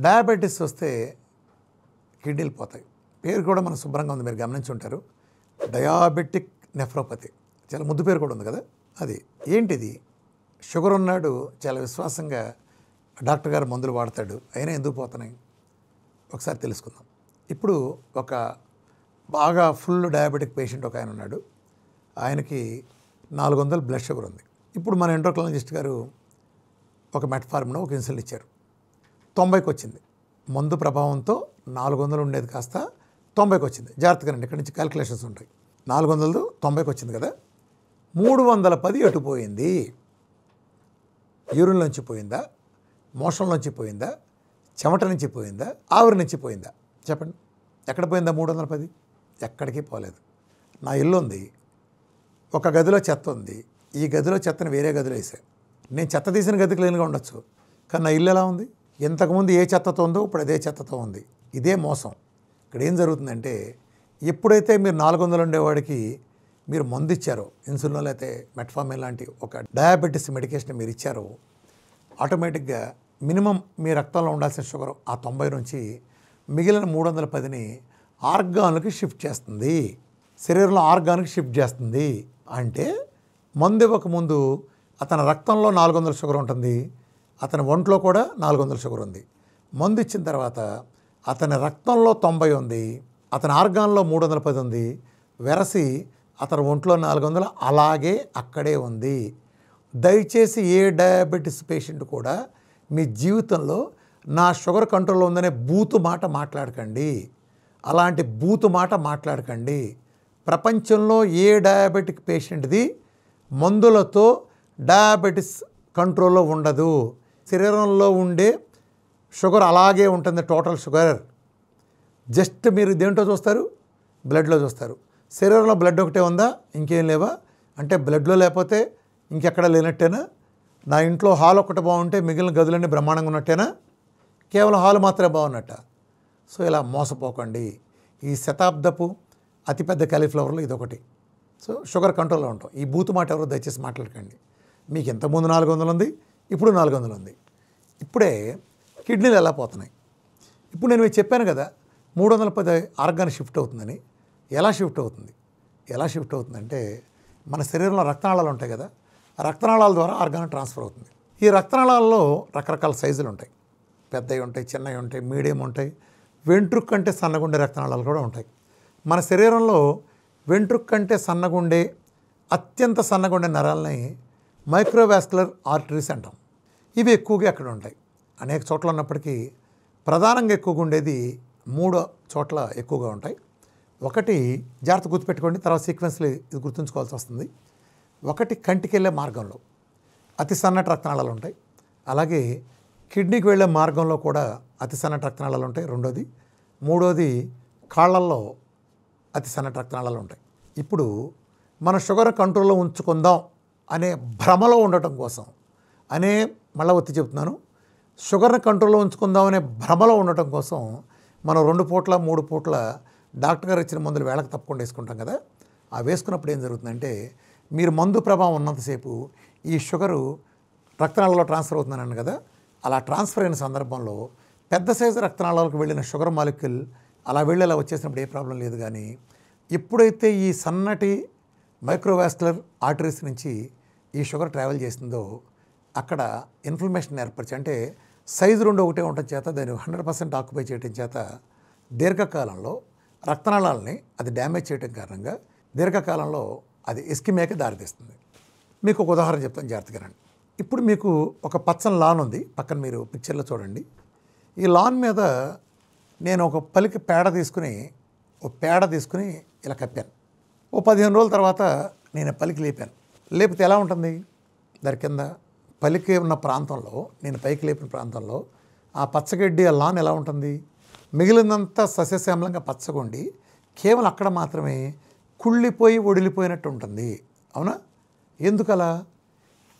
Diabetes వస్తే కిడ్నీలు పోతాయి. పేరు కూడా మనకు శుభ్రంగా ఉంది, మీరు గమనించి ఉంటారు. డయాబెటిక్ నెఫ్రోపతి, చాలా ముద్దు పేరు కూడా ఉంది కదా. అది ఏంటిది? షుగర్ ఉన్నాడు, చాలా విశ్వాసంగా డాక్టర్ గారు మందులు వాడతాడు, అయినా ఎందుకు పోతున్నాయి ఒకసారి తెలుసుకుందాం. ఇప్పుడు ఒక బాగా ఫుల్ డయాబెటిక్ పేషెంట్ ఒక ఆయన ఉన్నాడు, ఆయనకి 400 బ్లడ్ షుగర్ ఉంది. ఇప్పుడు మన ఎండోక్రైనాలజిస్ట్ గారు ఒక మెట్ఫార్మిన్ ఒక ఇన్సులిన్ ఇచ్చారు, 90కి వచ్చింది. మందు ప్రభావంతో 400 ఉండేది కాస్త 90కి వచ్చింది. జాగ్రత్తగా రండి, ఇక్కడి నుంచి క్యాలిక్యులేషన్స్ ఉంటాయి. 400 90కి వచ్చింది కదా, 310 ఎటు పోయింది? యూరిన్ నుంచి పోయిందా, మోషన్ నుంచి పోయిందా, చెమట నుంచి పోయిందా, ఆవిరి నుంచి పోయిందా? చెప్పండి, ఎక్కడ పోయిందా 310? ఎక్కడికి పోలేదు. నా ఇల్లు ఉంది, ఒక గదిలో చెత్త ఉంది, ఈ గదిలో చెత్తను వేరే గదిలో వేసాను. నేను చెత్త తీసిన గది క్లీన్గా ఉండొచ్చు, కానీ నా ఇల్లు ఎలా ఉంది? ఇంతకుముందు ఏ చెత్తతో ఉందో ఇప్పుడు అదే చెత్తతో ఉంది. ఇదే మోసం. ఇక్కడ ఏం జరుగుతుందంటే, ఎప్పుడైతే మీరు 400 ఉండేవాడికి మీరు మందు ఇచ్చారో, ఇన్సులిన్ లేకపోతే మెట్ఫార్మిన్ లాంటి ఒక డయాబెటీస్ మెడికేషన్ మీరు ఇచ్చారో, ఆటోమేటిక్గా మినిమం మీ రక్తంలో ఉండాల్సిన షుగర్ ఆ 90 నుంచి మిగిలిన 310ని ఆర్గాన్కి షిఫ్ట్ చేస్తుంది, శరీరంలో ఆర్గాన్కి షిఫ్ట్ చేస్తుంది. అంటే మందు ఇవ్వకముందు అతని రక్తంలో 400 షుగర్ ఉంటుంది, అతని ఒంట్లో కూడా 400 షుగర్ ఉంది. మందు ఇచ్చిన తర్వాత అతని రక్తంలో 90 ఉంది, అతని ఆర్గాన్లో 310 ఉంది, వెరసి అతని ఒంట్లో 400 అలాగే అక్కడే ఉంది. దయచేసి ఏ డయాబెటీస్ పేషెంట్ కూడా మీ జీవితంలో నా షుగర్ కంట్రోల్లో ఉందనే బూతు మాట మాట్లాడకండి. అలాంటి బూతు మాట మాట్లాడకండి. ప్రపంచంలో ఏ డయాబెటిక్ పేషెంట్ది మందులతో డయాబెటీస్ కంట్రోల్లో ఉండదు. శరీరంలో ఉండే షుగర్ అలాగే ఉంటుంది, టోటల్ షుగర్. జస్ట్ మీరు దేంట్లో చూస్తారు? బ్లడ్లో చూస్తారు. శరీరంలో బ్లడ్ ఒకటే ఉందా, ఇంకేం లేవా అంటే బ్లడ్లో లేకపోతే ఇంకెక్కడ లేనట్టేనా? నా ఇంట్లో హాల్ ఒకటి బాగుంటే మిగిలిన గదులన్నీ బ్రహ్మాండంగా ఉన్నట్టేనా? కేవలం హాల్ మాత్రమే బాగున్నట్ట? సో ఇలా మోసపోకండి. ఈ శతాబ్దపు అతిపెద్ద కాలీఫ్లవర్లో ఇదొకటి. సో షుగర్ కంట్రోల్లో ఉంటాం. ఈ బూతు మాట ఎవరో దయచేసి మాట్లాడకండి. మీకు ఇంతకుముందు 400 ఉంది, ఇప్పుడు 400 ఉంది. ఇప్పుడే కిడ్నీలు ఎలా పోతున్నాయి? ఇప్పుడు నేను మీకు చెప్పాను కదా 310 ఆర్గాన్ షిఫ్ట్ అవుతుందని. ఎలా షిఫ్ట్ అవుతుంది? ఎలా షిఫ్ట్ అవుతుందంటే, మన శరీరంలో రక్తనాళాలు ఉంటాయి కదా, ఆ రక్తనాళాల ద్వారా ఆర్గాన్ ట్రాన్స్ఫర్ అవుతుంది. ఈ రక్తనాళాల్లో రకరకాల సైజులు ఉంటాయి, పెద్దవి ఉంటాయి, చిన్నవి ఉంటాయి, మీడియం ఉంటాయి, వెంట్రుక కంటే సన్నగుండే రక్తనాళాలు కూడా ఉంటాయి. మన శరీరంలో వెంట్రుక కంటే సన్నగుండే అత్యంత సన్నగుండే నరాలని మైక్రోవాస్కులర్ ఆర్టరీస్ అంటాం. ఇవి ఎక్కువగా ఎక్కడ ఉంటాయి, అనేక చోట్ల ఉన్నప్పటికీ ప్రధానంగా ఎక్కువగా ఉండేది 3 చోట్ల ఎక్కువగా ఉంటాయి. ఒకటి జాగ్రత్త గుర్తుపెట్టుకోండి, తర్వాత సీక్వెన్స్లో ఇది గుర్తుంచుకోవాల్సి వస్తుంది. ఒకటి కంటికి వెళ్ళే మార్గంలో అతి సన్నటి రక్తనాళాలు ఉంటాయి, అలాగే కిడ్నీకి వెళ్ళే మార్గంలో కూడా అతి సన్నటి రక్తనాళాలు ఉంటాయి రెండోది. మూడోది కాళ్ళల్లో అతి సన్నటి రక్తనాళాలు ఉంటాయి. ఇప్పుడు మన షుగర్ కంట్రోల్లో ఉంచుకుందాం అనే భ్రమలో ఉండటం కోసం మళ్ళీ ఒత్తి చెప్తున్నాను, షుగర్ని కంట్రోల్లో ఉంచుకుందాం అనే భ్రమలో ఉండటం కోసం మనం 2 పూట్ల 3 పూట్ల డాక్టర్ గారు ఇచ్చిన మందులు వేళకు తప్పకుండా వేసుకుంటాం కదా. ఆ వేసుకున్నప్పుడు ఏం జరుగుతుందంటే, మీరు మందు ప్రభావం ఉన్నంతసేపు ఈ షుగరు రక్తనాళాల్లో ట్రాన్స్ఫర్ అవుతుందని కదా, అలా ట్రాన్స్ఫర్ అయిన సందర్భంలో పెద్ద సైజు రక్తనాళాలకు వెళ్ళిన షుగర్ మాలిక్యూల్ అలా వెళ్ళేలా వచ్చేసినప్పుడు ఏ ప్రాబ్లం లేదు. కానీ ఎప్పుడైతే ఈ సన్నటి మైక్రోవాస్కులర్ ఆర్టరీస్ నుంచి ఈ షుగర్ ట్రావెల్ చేసిందో, అక్కడ ఇన్ఫ్లమేషన్ ఏర్పరిచి, అంటే సైజు 2 ఒకటే ఉండటం చేత, దాన్ని 100% ఆక్యుపై చేయడం చేత దీర్ఘకాలంలో రక్తనాళాలని అది డ్యామేజ్ చేయడం కారణంగా దీర్ఘకాలంలో అది ఇస్కిమియాకి దారితీస్తుంది. మీకు ఒక ఉదాహరణ చెప్తాను, జాగ్రత్తగా రండి. ఇప్పుడు మీకు ఒక పచ్చని లాన్ ఉంది, పక్కన మీరు పిక్చర్లో చూడండి. ఈ లాన్ మీద నేను ఒక పలికి పేడ తీసుకుని ఇలా కప్పాను. ఓ 15 రోజుల తర్వాత నేను పలికి లేపాను. లేపితే ఎలా ఉంటుంది? దాని కింద పలికి ఉన్న ప్రాంతంలో, నేను పైకి లేపిన ప్రాంతంలో ఆ పచ్చగడ్డి, ఆ లాన్ ఎలా ఉంటుంది? మిగిలినంతా సస్యశ్యామలంగా పచ్చగుండి కేవలం అక్కడ మాత్రమే కుళ్ళిపోయి ఒడిలిపోయినట్టు ఉంటుంది. అవునా? ఎందుకలా?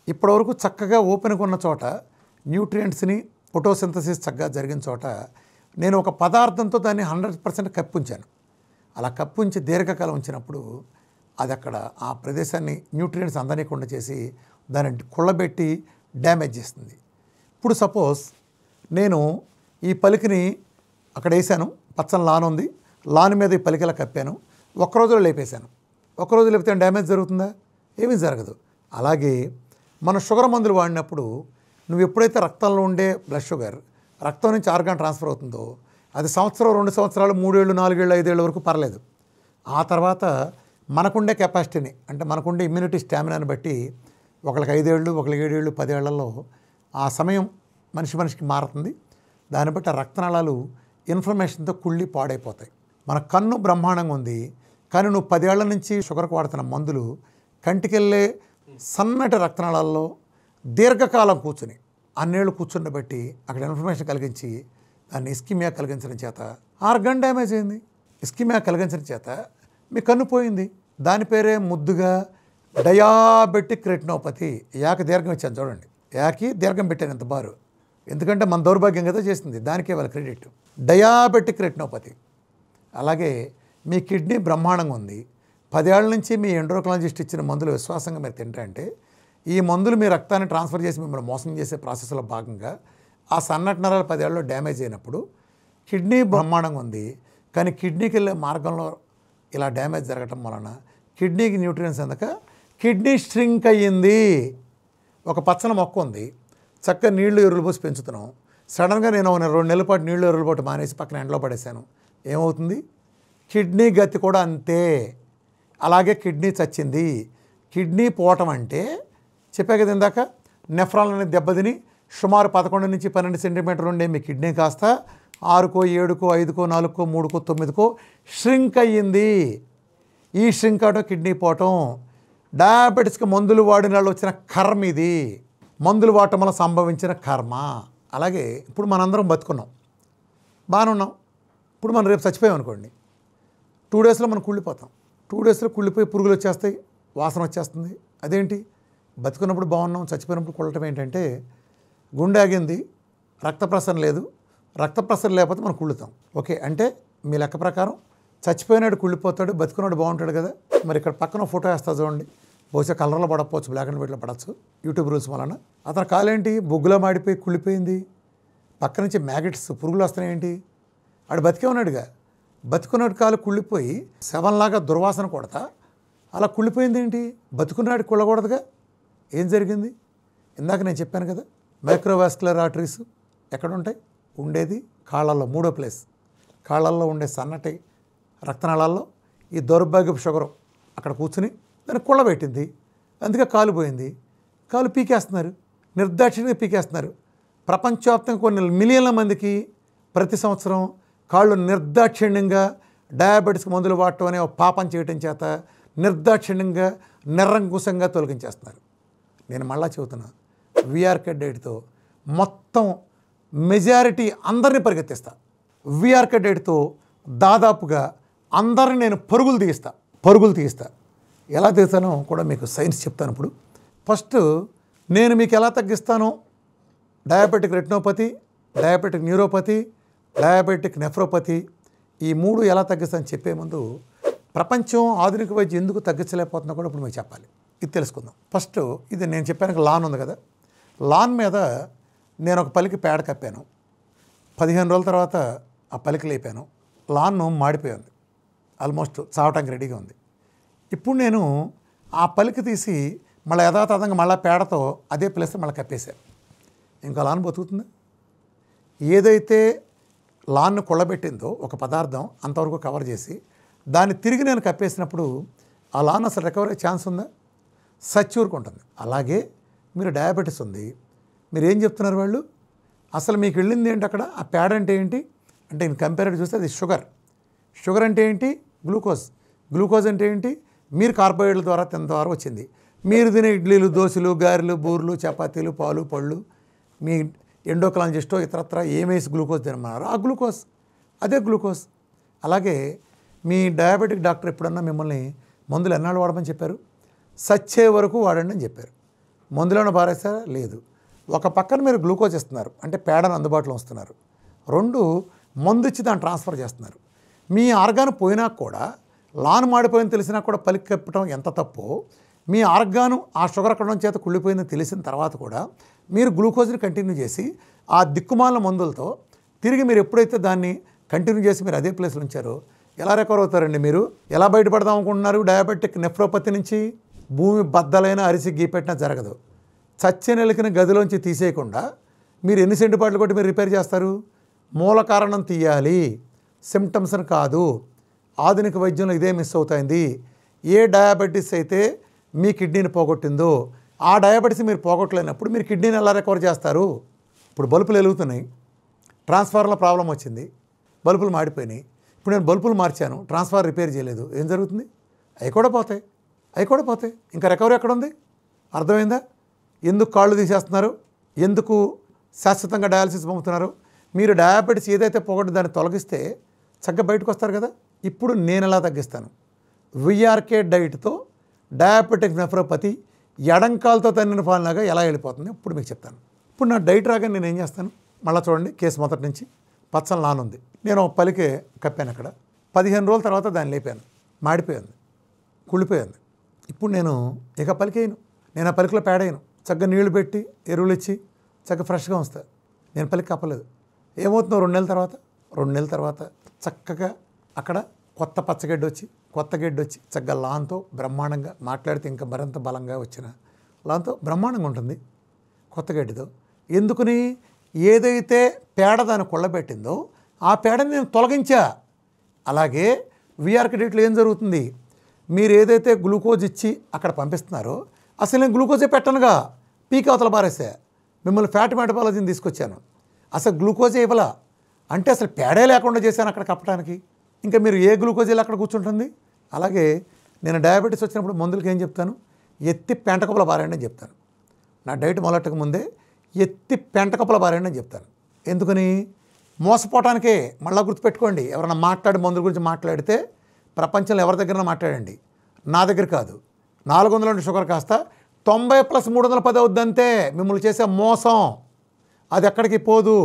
ఇప్పటివరకు చక్కగా ఓపెన్గా ఉన్న చోట న్యూట్రియంట్స్ని ఫోటోసింథసిస్ చక్కగా జరిగిన చోట నేను ఒక పదార్థంతో దాన్ని 100% కప్పుంచాను. అలా కప్పుంచి దీర్ఘకాలం ఉంచినప్పుడు అది అక్కడ ఆ ప్రదేశాన్ని న్యూట్రియంట్స్ అందనీయకుండా చేసి దాన్ని కుళ్ళబెట్టి డ్యామేజ్ చేస్తుంది. ఇప్పుడు సపోజ్ నేను ఈ పలికిని అక్కడ వేసాను, పచ్చని లాన్ ఉంది, లాన్ మీద ఈ పలికి ఇలా కప్పాను, ఒక్కరోజులో లేపేశాను. ఒక్కరోజు లేపితే డ్యామేజ్ జరుగుతుందా? ఏమీ జరగదు. అలాగే మన షుగర్ మందులు వాడినప్పుడు నువ్వు ఎప్పుడైతే రక్తంలో ఉండే బ్లడ్ షుగర్ రక్తం నుంచి ఆర్గాన్ ట్రాన్స్ఫర్ అవుతుందో అది సంవత్సరం, 2 సంవత్సరాలు, 3 ఏళ్ళు, 4 ఏళ్ళు, 5 ఏళ్ళ వరకు పర్లేదు. ఆ తర్వాత మనకుండే కెపాసిటీని, అంటే మనకుండే ఇమ్యూనిటీ స్టామినాని బట్టి ఒకళ్ళకి 5 ఏళ్ళు, ఒకళ్ళకి 7 ఏళ్ళు, 10 ఏళ్లలో ఆ సమయం మనిషికి మారుతుంది. దాన్ని బట్టి ఆ రక్తనాళాలు ఇన్ఫ్లమేషన్తో కుళ్ళి పాడైపోతాయి. మన కన్ను బ్రహ్మాండంగా ఉంది, కానీ నువ్వు 10 ఏళ్ల నుంచి షుగర్కి వాడుతున్న మందులు కంటికెళ్ళే సన్నటి రక్తనాళాల్లో దీర్ఘకాలం కూర్చుని అన్నేళ్ళు కూర్చుండబట్టి అక్కడ ఇన్ఫ్లమేషన్ కలిగించి దాన్ని ఇస్కిమియా కలిగించడం చేత ఆర్గాన్ డ్యామేజ్ అయింది. ఇస్కిమియా కలిగించడం చేత మీ కన్ను పోయింది. దాని పేరే ముద్దుగా డయాబెటిక్ రెటినోపతి. యాకి దీర్ఘం ఇచ్చాను చూడండి, యాకి దీర్ఘం పెట్టాను ఎంత బారు, ఎందుకంటే మన దౌర్భాగ్యం కదా చేసింది, దానికే వాళ్ళ క్రెడిట్. Diabetic retinopathy. అలాగే మీ కిడ్నీ బ్రహ్మాండంగా ఉంది, 10 ఏళ్ల నుంచి మీ ఎండోక్రాలజిస్ట్ ఇచ్చిన మందులు విశ్వాసంగా మీరు తింటారంటే ఈ మందులు మీ రక్తాన్ని ట్రాన్స్ఫర్ చేసి మిమ్మల్ని మోసం చేసే ప్రాసెస్లో భాగంగా ఆ సన్నటి నరాలు 10 ఏళ్ళలో డ్యామేజ్ అయినప్పుడు కిడ్నీ బ్రహ్మాండంగా ఉంది, కానీ కిడ్నీకి వెళ్ళే మార్గంలో ఇలా డ్యామేజ్ జరగటం వలన కిడ్నీకి న్యూట్రియన్స్ అందక కిడ్నీ స్ట్రింక్ అయ్యింది. ఒక పచ్చని మొక్క ఉంది, చక్కగా నీళ్లు ఎరువులు పోసి పెంచుతున్నాం, సడన్గా నేను 2 నెలల పాటు నీళ్లు ఎరువుల పాటు మానేసి పక్కన ఎండలో పడేశాను, ఏమవుతుంది? కిడ్నీ గతి కూడా అంతే. అలాగే కిడ్నీ చచ్చింది. కిడ్నీ పోవటం అంటే చెప్పే కదా ఇందాక, నెఫ్రాన్ అనేది దెబ్బతిని సుమారు 11 నుంచి 12 సెంటీమీటర్లు ఉండే మీ కిడ్నీ కాస్త 6కో 7కో 5కో 4కో 3కో 9కో ష్రింక్ అయ్యింది. ఈ ష్రింక్ అవడం కిడ్నీ పోవటం డయాబెటీస్కి మందులు వాడిన వాళ్ళు వచ్చిన కర్మ ఇది, మందులు వాడటం వల్ల సంభవించిన కర్మ. అలాగే ఇప్పుడు మనందరం బతుకున్నాం, బాగానే ఉన్నాం. ఇప్పుడు మనం రేపు చచ్చిపోయాం అనుకోండి, 2 డేస్లో మనం కుళ్ళిపోతాం. 2 డేస్లో కుళ్ళిపోయి పురుగులు వచ్చేస్తాయి, వాసన వచ్చేస్తుంది. అదేంటి? బతుకున్నప్పుడు బాగున్నాం, చచ్చిపోయినప్పుడు కుళ్ళటం ఏంటంటే గుండె ఆగింది, రక్త ప్రసరణ లేదు, రక్త ప్రసరణ లేకపోతే మనం కుళ్ళుతాం. ఓకే, అంటే మీ లెక్క ప్రకారం చచ్చిపోయినాడు కుళ్ళిపోతాడు, బతుకున్నాడు బాగుంటాడు కదా. మరి ఇక్కడ పక్కన ఫోటో వేస్తా చూడండి, బహుశా కలర్లో పడకపోవచ్చు, బ్లాక్ అండ్ వైట్లో పడవచ్చు యూట్యూబ్ రూల్స్ వలన. అతని కాలేంటి బొగ్గులో మాడిపోయి కుళ్ళిపోయింది, పక్క నుంచి మ్యాగెట్స్ పురుగులు వస్తున్నాయేంటి? ఆడు బతికే ఉన్నాడుగా, బతుకున్నాడు కాలు కుళ్ళిపోయి శవంలాగా దుర్వాసన కొడతా అలా కుళ్ళిపోయింది ఏంటి? బతుకున్నాడు కుళ్ళకూడదుగా. ఏం జరిగింది? ఇందాక నేను చెప్పాను కదా, మైక్రోవాస్కులర్ ఆర్టరీస్ ఎక్కడ ఉంటాయి? ఉండేది కాళ్ళల్లో, 3వ ప్లేస్. కాళ్ళల్లో ఉండే సన్నటి రక్తనాళాల్లో ఈ దౌర్భాగ్యపు షుగరు అక్కడ కూర్చుని దాన్ని కుళ్ళబెట్టింది, అందుకే కాలు పోయింది. కాలు పీకేస్తున్నారు, నిర్దాక్షిణ్యంగా పీకేస్తున్నారు. ప్రపంచవ్యాప్తంగా కొన్ని మిలియన్ల మందికి ప్రతి సంవత్సరం కాళ్ళు నిర్దాక్షిణ్యంగా డయాబెటీస్కి మందులు వాడటం అనే పాపం చేయటం చేత నిర్దాక్షిణ్యంగా నిరంకుశంగా తొలగించేస్తున్నారు. నేను మళ్ళా చెబుతున్నా, వీఆర్కే డైట్తో మొత్తం మెజారిటీ అందరినీ పరిగెత్తిస్తా. వీఆర్కే డైట్తో దాదాపుగా అందరిని నేను పరుగులు తీయిస్తా. ఎలా తీస్తానో కూడా మీకు సైన్స్ చెప్తాను. ఇప్పుడు ఫస్ట్ నేను మీకు ఎలా తగ్గిస్తానో, diabetic retinopathy, diabetic neuropathy, diabetic nephropathy, ఈ 3 ఎలా తగ్గిస్తానని చెప్పే ముందు ప్రపంచం ఆధునిక వైద్యం ఎందుకు తగ్గించలేకపోతుందో కూడా ఇప్పుడు మీకు చెప్పాలి. ఇది తెలుసుకుందాం. ఫస్ట్ ఇది నేను చెప్పాను, లాన్ ఉంది కదా, లాన్ మీద నేను ఒక పలికి పేడ కప్పాను. 15 రోజుల తర్వాత ఆ పలికి లేపాను. లాన్ మాడిపోయింది, ఆల్మోస్ట్ చావటానికి రెడీగా ఉంది. ఇప్పుడు నేను ఆ పలికి తీసి మళ్ళీ యథాతథంగా మళ్ళీ పేడతో అదే ప్లేస్ మళ్ళీ కప్పేశాను. ఇంకా లాన్ బతుకుతుంది. ఏదైతే లాన్ను కొల్లబెట్టిందో ఒక పదార్థం అంతవరకు కవర్ చేసి దాన్ని తిరిగి నేను కప్పేసినప్పుడు ఆ లాన్ అసలు రికవరీ ఛాన్స్ ఉందా? సచ్చూరుకుంటుంది. అలాగే మీరు డయాబెటీస్ ఉంది, మీరు ఏం చెప్తున్నారు వాళ్ళు? అసలు మీకు వెళ్ళింది ఏంటి అక్కడ? ఆ ప్యాడ్ అంటే ఏంటి అంటే ఇన్ కంపేరేట్ చూస్తే అది షుగర్ అంటే ఏంటి? గ్లూకోజ్ అంటే ఏంటి? మీరు కార్బోహైడ్రేట్ల ద్వారా తిన్న ద్వారా వచ్చింది. మీరు తినే ఇడ్లీలు, దోశలు, గారెలు, బూర్లు, చపాతీలు, పాలు, పళ్ళు, మీ ఎండోక్రాలజిస్టో ఇతరత్ర ఏమేసి గ్లూకోజ్ తినమన్నారు, ఆ గ్లూకోజ్ అదే గ్లూకోజ్. అలాగే మీ డయాబెటిక్ డాక్టర్ ఎప్పుడన్నా మిమ్మల్ని మందులు ఎన్నాళ్ళు వాడమని చెప్పారు? సచ్చే వరకు వాడండి అని చెప్పారు. మందులను పారేస్తారా? లేదు. ఒక పక్కన మీరు గ్లూకోజ్ ఇస్తున్నారు అంటే పేడను అందుబాటులో వస్తున్నారు, 2 మందు ఇచ్చి దాన్ని ట్రాన్స్ఫర్ చేస్తున్నారు. మీ ఆర్గాన్ పోయినా కూడా, లాన్ మాడిపోయింది తెలిసినా కూడా పలికి కప్పటం ఎంత తప్పో, మీ ఆర్గాను ఆ షుగర్ అక్కడం చేత కుళ్ళిపోయిందని తెలిసిన తర్వాత కూడా మీరు గ్లూకోజ్ని కంటిన్యూ చేసి ఆ దిక్కుమాల మందులతో తిరిగి మీరు ఎప్పుడైతే దాన్ని కంటిన్యూ చేసి మీరు అదే ప్లేస్లో ఉంచారో ఎలా రికవర్ అవుతారండి? మీరు ఎలా బయటపడదాం అనుకుంటున్నారు డయాబెటిక్ నెఫ్రోపతి నుంచి? భూమి బద్దలైన అరిసి గీపెట్టినా జరగదు. చచ్చిన ఎలికని గదిలోంచి తీసేయకుండా మీరు ఎన్ని సెంటుపాట్లు కొట్టి మీరు రిపేర్ చేస్తారు? మూల కారణం తీయాలి, సిమ్టమ్స్ని కాదు. ఆధునిక వైద్యంలో ఇదే మిస్ అవుతుంది. ఏ డయాబెటీస్ అయితే మీ కిడ్నీని పోగొట్టిందో ఆ డయాబెటీస్ మీరు పోగొట్టలేనప్పుడు మీరు కిడ్నీని ఎలా రికవర్ చేస్తారు? ఇప్పుడు బల్బులు వెలుగుతున్నాయి, ట్రాన్స్ఫార్మర్లో ప్రాబ్లం వచ్చింది, బల్బులు మాడిపోయినాయి. ఇప్పుడు నేను బల్బులు మార్చాను, ట్రాన్స్ఫార్మర్ రిపేర్ చేయలేదు, ఏం జరుగుతుంది? అవి కూడా పోతాయి. ఇంకా రికవరీ ఎక్కడ ఉంది? అర్థమైందా? ఎందుకు కాళ్ళు తీసేస్తున్నారు? ఎందుకు శాశ్వతంగా డయాలసిస్ పంపుతున్నారు? మీరు డయాబెటీస్ ఏదైతే పోగొట్టి దాన్ని తొలగిస్తే చక్కగా బయటకు వస్తారు కదా. ఇప్పుడు నేను ఎలా తగ్గిస్తాను? విఆర్కే డైట్తో డయాబెటిక్ నెఫ్రోపతి ఎడంకాలతో తన్నిన పాలనగా ఎలా వెళ్ళిపోతుంది ఇప్పుడు మీకు చెప్తాను. ఇప్పుడు నా డైట్ రాగానే నేను ఏం చేస్తాను? మళ్ళీ చూడండి, కేసు మొదటి నుంచి పచ్చని నానుంది. నేను ఒక పలికే కప్పాను అక్కడ. 15 రోజుల తర్వాత దాన్ని లేపాను, మాడిపోయింది, కుళ్ళిపోయింది. ఇప్పుడు నేను ఇక పలికేయను, నేను ఆ పలికలో పేడేయను. చక్కగా నీళ్లు పెట్టి ఎరువులు ఇచ్చి చక్కగా ఫ్రెష్గా ఉంచుతాను. నేను పలికి కప్పలేదు. ఏమవుతుందో 2 నెలల తర్వాత చక్కగా అక్కడ కొత్త పచ్చగడ్డి వచ్చి చక్కగా లాన్తో బ్రహ్మాండంగా మాట్లాడితే ఇంకా మరింత బలంగా వచ్చిన లాన్తో బ్రహ్మాండంగా ఉంటుంది కొత్త గడ్డితో. ఎందుకుని? ఏదైతే పేడ దాన్ని కొళ్ళబెట్టిందో ఆ పేడని నేను తొలగించా. అలాగే విఆర్కే డైట్లో ఏం జరుగుతుంది? మీరు ఏదైతే గ్లూకోజ్ ఇచ్చి అక్కడ పంపిస్తున్నారో అసలు నేను గ్లూకోజే పెట్టనుగా, పీక్ అవతల పారేసా. మిమ్మల్ని ఫ్యాట్ మెటబాలజీని తీసుకొచ్చాను, అసలు గ్లూకోజే ఇవ్వాల అంటే అసలు పేడే లేకుండా చేశాను అక్కడ కప్పడానికి. ఇంకా మీరు ఏ గ్లూకోజ్ అక్కడ కూర్చుంటుంది? అలాగే నేను డయాబెటీస్ వచ్చినప్పుడు మందులకి ఏం చెప్తాను? ఎత్తి పెంటకప్పుల పారేయండి అని చెప్తాను. నా డైట్ మొదలెట్టక ముందే ఎత్తి పెంటకప్పుల పారేయండి అని చెప్తాను. ఎందుకని? మోసపోవటానికే. మళ్ళీ గుర్తుపెట్టుకోండి, ఎవరైనా మందుల గురించి మాట్లాడితే ప్రపంచంలో ఎవరి దగ్గర మాట్లాడండి, నా దగ్గర కాదు. 400 నుండి షుగర్ కాస్త 90 + 310 అవుద్దంతే మిమ్మల్ని చేసే మోసం. అది ఎక్కడికి పోదు.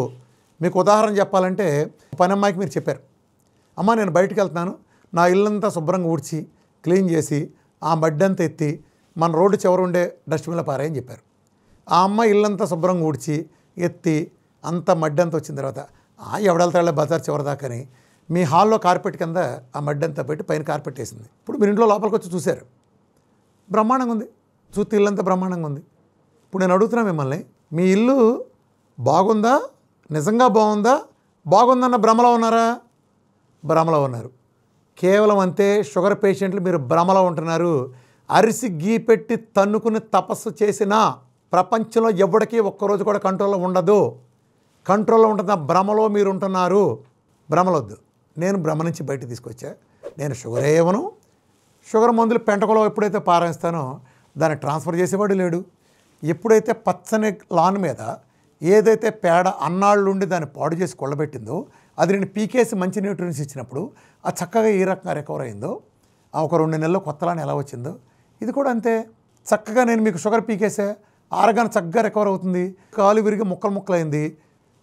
మీకు ఉదాహరణ చెప్పాలంటే, పని అమ్మాయికి మీరు చెప్పారు, అమ్మ నేను బయటికి వెళ్తున్నాను, నా ఇల్లంతా శుభ్రంగా ఊడ్చి క్లీన్ చేసి ఆ మడ్డంతా ఎత్తి మన రోడ్డు చివర ఉండే డస్ట్బిన్లో పారాయని చెప్పారు. ఆ అమ్మాయి ఇల్లంతా శుభ్రంగా ఊడ్చి ఎత్తి అంత మడ్డంతా వచ్చిన తర్వాత ఎవడెళ్తాళ్ళే బజార్ చివరిదాకని మీ హాల్లో కార్పెట్ కింద ఆ మడ్డంతా పెట్టి పైన కార్పెట్ వేసింది. ఇప్పుడు మీరు ఇంట్లో లోపలికి వచ్చి చూశారు, బ్రహ్మాండంగా ఉంది, చూస్తే ఇల్లంతా బ్రహ్మాండంగా ఉంది. ఇప్పుడు నేను అడుగుతున్నా మిమ్మల్ని, మీ ఇల్లు బాగుందా? నిజంగా బాగుందన్న భ్రమలో ఉన్నారా? భ్రమలో ఉన్నారు. కేవలం అంతే. షుగర్ పేషెంట్లు మీరు భ్రమలో ఉంటున్నారు. అరిసి గీ పెట్టి తన్నుకుని తపస్సు చేసినా ప్రపంచంలో ఎవడికి ఒక్కరోజు కూడా కంట్రోల్లో ఉండదు. కంట్రోల్లో ఉంటున్న భ్రమలో మీరు ఉంటున్నారు. భ్రమలొద్దు. నేను భ్రమ నుంచి బయట తీసుకొచ్చా. నేను షుగర్ ఇవ్వను. షుగర్ మందులు పెంటకలో ఎప్పుడైతే పారేస్తానో దాన్ని ట్రాన్స్ఫర్ చేసేవాడు లేడు. ఎప్పుడైతే పచ్చని లాన్ మీద ఏదైతే పేడ అన్నాళ్ళుండి దాన్ని పాడు చేసి కొళ్ళబెట్టిందో అది నేను పీకేసి మంచి న్యూట్రియన్స్ ఇచ్చినప్పుడు ఆ చక్కగా ఏ రకంగా రికవర్ అయిందో, ఆ ఒక 2 నెలల్లో కొత్త లాన్ ఎలా వచ్చిందో ఇది కూడా అంతే. చక్కగా నేను మీకు షుగర్ పీకేసా, ఆరగానే చక్కగా రికవర్ అవుతుంది. కాలు విరిగి ముక్కలైంది.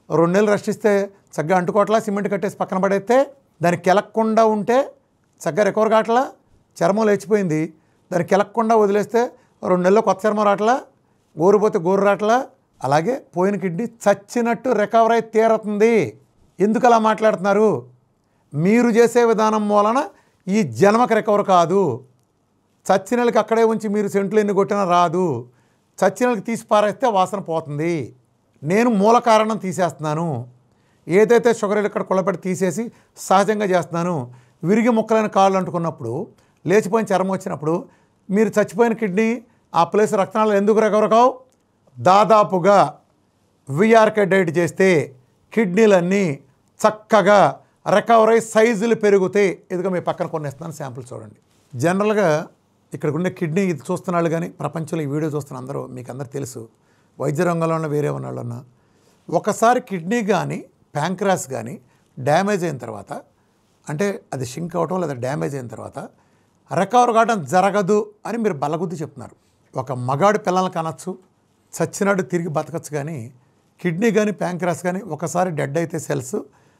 2 నెలలు రెస్ట్ ఇస్తే చక్కగా అంటుకోవట్లా, సిమెంట్ కట్టేసి పక్కన పడేస్తే దానికి కెలక్కుండా ఉంటే చక్కగా రికవర్ కావట్లా. చర్మం లేచిపోయింది, దాన్ని కెలక్కుండా వదిలేస్తే 2 నెలల్లో కొత్త చర్మం రావట్లా, గోరు పోతే గోరు రావట్లా. అలాగే పోయిన కిడ్నీ చచ్చినట్టు రికవర్ అయి తీరుతుంది. ఎందుకు అలా మాట్లాడుతున్నారు? మీరు చేసే విధానం వలన ఈ జన్మకు రికవర్ కాదు. చచ్చినలకి అక్కడే ఉంచి మీరు సెంట్లు ఎన్ని కొట్టినా రాదు. చచ్చినలకి తీసి పారేస్తే వాసన పోతుంది. నేను మూల కారణం తీసేస్తున్నాను. ఏదైతే షుగర్ ఇక్కడ కొల్లపెట్టి తీసేసి సహజంగా చేస్తున్నాను. విరిగి ముక్కలైన కాళ్ళు అంటుకున్నప్పుడు, లేచిపోయిన చర్మం వచ్చినప్పుడు మీరు చచ్చిపోయిన కిడ్నీ ఆ ప్లేస్ రక్తనాళాలు ఎందుకు రికవర్ కావు? దాదాపుగా విఆర్కే డైట్ చేస్తే కిడ్నీలన్నీ చక్కగా రికవర్ అయ్యి సైజులు పెరుగుతాయి. ఇదిగో మీ పక్కన కొనేస్తున్నాను, శాంపుల్ చూడండి. జనరల్గా ఇక్కడ ఉండే కిడ్నీ ఇది చూస్తున్నాళ్ళు కానీ ప్రపంచంలో ఈ వీడియో చూస్తున్న అందరూ మీకు అందరూ తెలుసు, వైద్య రంగంలో ఉన్న వేరే ఉన్నాళ్ళన్నా ఒకసారి కిడ్నీ కానీ ప్యాంక్రాస్ కానీ డ్యామేజ్ అయిన తర్వాత, అంటే అది షింక్ అవటం లేదా డ్యామేజ్ అయిన తర్వాత రికవర్ కావడం జరగదు అని మీరు బల్లగుద్ది చెప్తున్నారు. ఒక మగాడు పిల్లల్ని కనొచ్చు, చచ్చినాడు తిరిగి బతకచ్చు, కానీ కిడ్నీ కానీ ప్యాంక్రాస్ కానీ ఒకసారి డెడ్ అయితే సెల్స్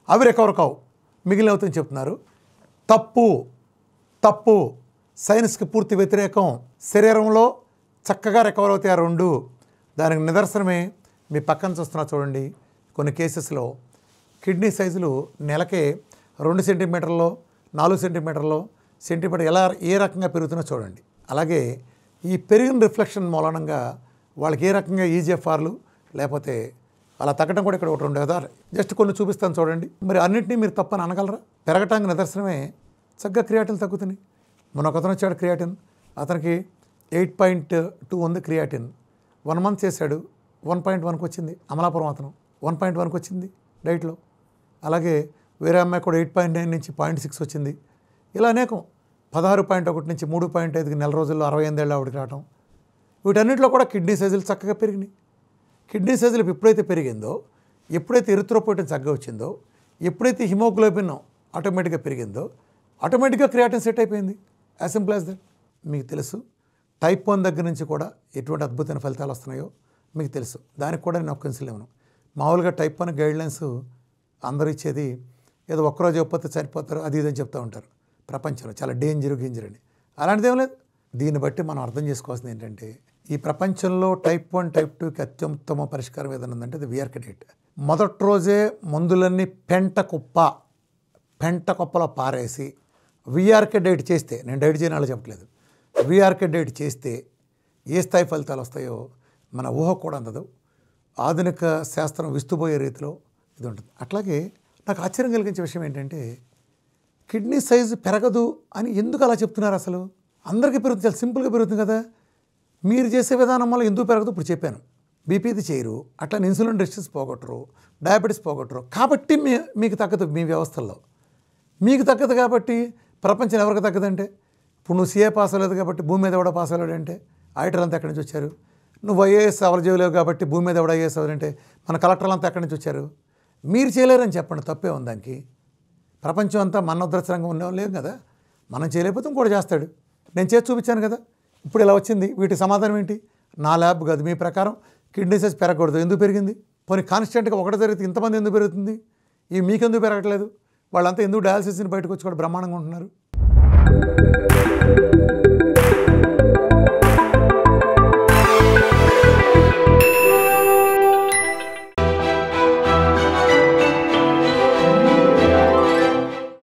అవి రికవర్ కావు, మిగిలిన అవుతాయని చెప్తున్నారు. తప్పు. సైన్స్కి పూర్తి వ్యతిరేకం. శరీరంలో చక్కగా రికవర్ అవుతాయి ఆ రెండు. దానికి నిదర్శనమే మీ పక్కన చూస్తున్నా చూడండి. కొన్ని కేసెస్లో కిడ్నీ సైజులు నెలకే 2 సెంటీమీటర్లో 4 సెంటీమీటర్లో సెంటీమీటర్ ఎలా ఏ రకంగా పెరుగుతుందో చూడండి. అలాగే ఈ పెరిగిన రిఫ్లెక్షన్ మూలనంగా వాళ్ళకి ఏ రకంగా ఈజీఎఫ్ఆర్లు లేకపోతే అలా తగ్గడం కూడా ఇక్కడ ఒకటి ఉండదు కదా. జస్ట్ కొన్ని చూపిస్తాను చూడండి. మరి అన్నింటినీ మీరు తప్పని అనగలరా? పెరగటానికి నిదర్శనమే చక్కగా క్రియాటిన్ తగ్గుతుంది. మొన్న ఒక అతను వచ్చాడు క్రియాటిన్, అతనికి 8.2 ఉంది క్రియాటిన్. 1 మంత్ చేశాడు, 1.1కి వచ్చింది. అమలాపురం అతను 1.1కి వచ్చింది డైట్లో. అలాగే వేరే అమ్మాయి కూడా 8.9 నుంచి 0.6 వచ్చింది. ఇలా అనేకం 16.1 నుంచి 3.5కి నెల రోజుల్లో 68 ఏళ్ళ ఆవిడకి రావటం. వీటన్నిటిలో కూడా కిడ్నీ సైజులు చక్కగా పెరిగినాయి. కిడ్నీ సైజులు ఎప్పుడైతే పెరిగిందో, ఎప్పుడైతే ఎరిథ్రోపోయిటిన్ చక్కగా వచ్చిందో, ఎప్పుడైతే హిమోగ్లోబిన్ ఆటోమేటిక్గా పెరిగిందో, ఆటోమేటిక్గా క్రియాటిన్ సెట్ అయిపోయింది. As simple as that. మీకు తెలుసు టైప్ 1 దగ్గర నుంచి కూడా ఎటువంటి అద్భుతమైన ఫలితాలు వస్తున్నాయో మీకు తెలుసు. దానికి కూడా నేను ఒక్కన్సిల్ ఇవ్వను. మామూలుగా టైప్ 1 గైడ్లైన్స్ అందరూ ఇచ్చేది ఏదో ఒక్కరోజు చెప్పితే సరిపోతారు అది ఇదని చెప్తూ ఉంటారు. ప్రపంచంలో చాలా డేంజర్ అని. అలాంటిది ఏం లేదు. దీన్ని బట్టి మనం అర్థం చేసుకోవాల్సింది ఏంటంటే, ఈ ప్రపంచంలో టైప్ 1 టైప్ 2కి అత్యుత్తమ పరిష్కారం ఏదైనా ఉందంటే అది విఆర్కే డైట్. మొదటి రోజే మందులన్నీ పెంట కుప్పలో పారేసి విఆర్కే డైట్ చేస్తే, నేను డైట్ చేయనాలో చెప్పట్లేదు, విఆర్కే డైట్ చేస్తే ఏ స్థాయి ఫలితాలు వస్తాయో మన ఊహ కూడా అందదు. ఆధునిక శాస్త్రం విస్తుపోయే రీతిలో ఇది ఉంటుంది. అట్లాగే నాకు ఆశ్చర్యం కలిగించే విషయం ఏంటంటే, కిడ్నీ సైజు పెరగదు అని ఎందుకు అలా చెప్తున్నారు? అసలు అందరికీ పెరుగుతుంది, చాలా సింపుల్గా పెరుగుతుంది కదా. మీరు చేసే విధానం వల్ల ఎందుకు పెరగదు ఇప్పుడు చెప్పాను. బీపీది చేయరు, అట్లా ఇన్సులిన్ రెసిస్టెన్స్ పోగొట్టరు, డయాబెటీస్ పోగొట్టరు. కాబట్టి మీకు తగ్గదు. మీ వ్యవస్థల్లో మీకు తగ్గదు కాబట్టి ప్రపంచం ఎవరికి తగ్గదంటే, ఇప్పుడు నువ్వు సీఏ పాస్ అవ్వలేదు కాబట్టి భూమి మీద ఎవడో పాస్ అవ్వలేడు అంటే ఆడిటర్లు అంతా ఎక్కడి నుంచి వచ్చారు? నువ్వు ఐఏఎస్ ఎవరు చేయలేవు కాబట్టి భూమి మీద ఎవడో ఐఏఎస్ అవ్వాలంటే మన కలెక్టర్లు అంతా ఎక్కడి నుంచి వచ్చారు? మీరు చేయలేరని చెప్పండి, తప్పే ఉంది దానికి. ప్రపంచం అంతా మన ఉద్రచరంగా ఉండేవాళ్ళు లేదు కదా. మనం చేయలేకపోతే ఇంకోటి చేస్తాడు. నేను చేసి చూపించాను కదా, ఇప్పుడు ఇలా వచ్చింది. వీటి సమాధానం ఏంటి? నా ల్యాబ్ కాదు. మీ ప్రకారం కిడ్నీ సైజ్ పెరగకూడదు. ఎందుకు పెరిగింది? పోనీ కాన్స్టెంట్గా ఒకటి జరిగితే ఇంతమంది ఎందుకు పెరుగుతుంది? ఇవి మీకెందుకు పెరగట్లేదు? వాళ్ళంతా ఎందుకు డయాలసిస్ని బయటకు వచ్చి కూడా బ్రహ్మాండంగా ఉంటున్నారు?